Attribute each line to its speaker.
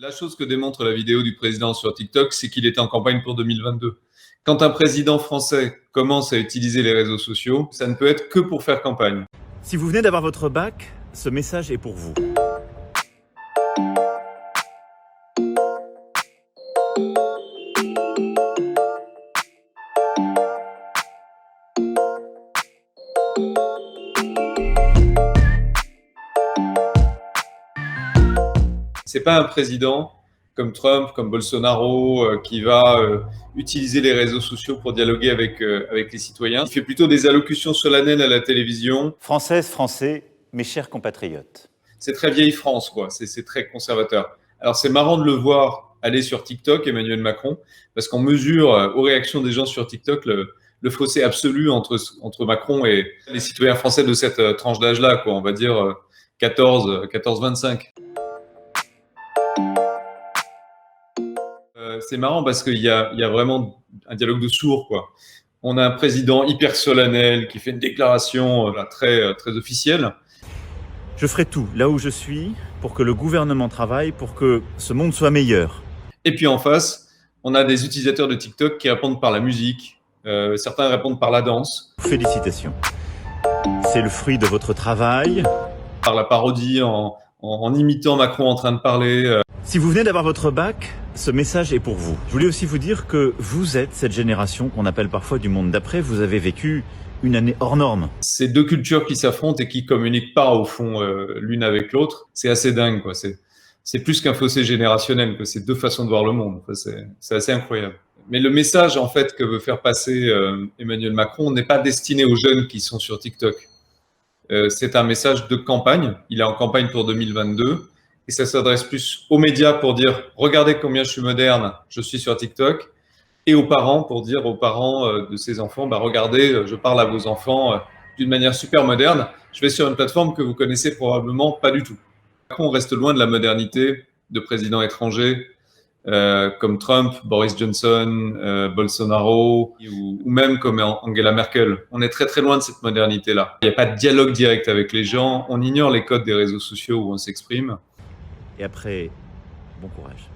Speaker 1: La chose que démontre la vidéo du président sur TikTok, c'est qu'il était en campagne pour 2022. Quand un président français commence à utiliser les réseaux sociaux, ça ne peut être que pour faire campagne.
Speaker 2: Si vous venez d'avoir votre bac, ce message est pour vous.
Speaker 1: C'est pas un président comme Trump, comme Bolsonaro, qui va utiliser les réseaux sociaux pour dialoguer avec les citoyens. Il fait plutôt des allocutions solennelles à la télévision.
Speaker 2: Françaises, Français, mes chers compatriotes.
Speaker 1: C'est très vieille France, quoi. C'est très conservateur. Alors c'est marrant de le voir aller sur TikTok, Emmanuel Macron, parce qu'on mesure aux réactions des gens sur TikTok le fossé absolu entre Macron et les citoyens français de cette tranche d'âge-là, quoi. On va dire 14-25. C'est marrant parce qu'il y a vraiment un dialogue de sourds, quoi. On a un président hyper solennel qui fait une déclaration très officielle.
Speaker 2: Je ferai tout, là où je suis, pour que le gouvernement travaille, pour que ce monde soit meilleur.
Speaker 1: Et puis en face, on a des utilisateurs de TikTok qui répondent par la musique, certains répondent par la danse.
Speaker 2: Félicitations. C'est le fruit de votre travail.
Speaker 1: Par la parodie, en imitant Macron en train de parler.
Speaker 2: Si vous venez d'avoir votre bac, ce message est pour vous. Je voulais aussi vous dire que vous êtes cette génération qu'on appelle parfois du monde d'après. Vous avez vécu une année hors norme.
Speaker 1: C'est deux cultures qui s'affrontent et qui communiquent pas au fond l'une avec l'autre. C'est assez dingue, quoi. C'est plus qu'un fossé générationnel, quoi. C'est deux façons de voir le monde. Enfin, c'est assez incroyable. Mais le message, en fait, que veut faire passer Emmanuel Macron n'est pas destiné aux jeunes qui sont sur TikTok. C'est un message de campagne. Il est en campagne pour 2022. Et ça s'adresse plus aux médias pour dire « Regardez combien je suis moderne, je suis sur TikTok ». Et aux parents pour dire aux parents de ces enfants « Regardez, je parle à vos enfants d'une manière super moderne. Je vais sur une plateforme que vous connaissez probablement pas du tout ». On reste loin de la modernité de présidents étrangers comme Trump, Boris Johnson, Bolsonaro ou même comme Angela Merkel. On est très très loin de cette modernité-là. Il n'y a pas de dialogue direct avec les gens. On ignore les codes des réseaux sociaux où on s'exprime.
Speaker 2: Et après, bon courage.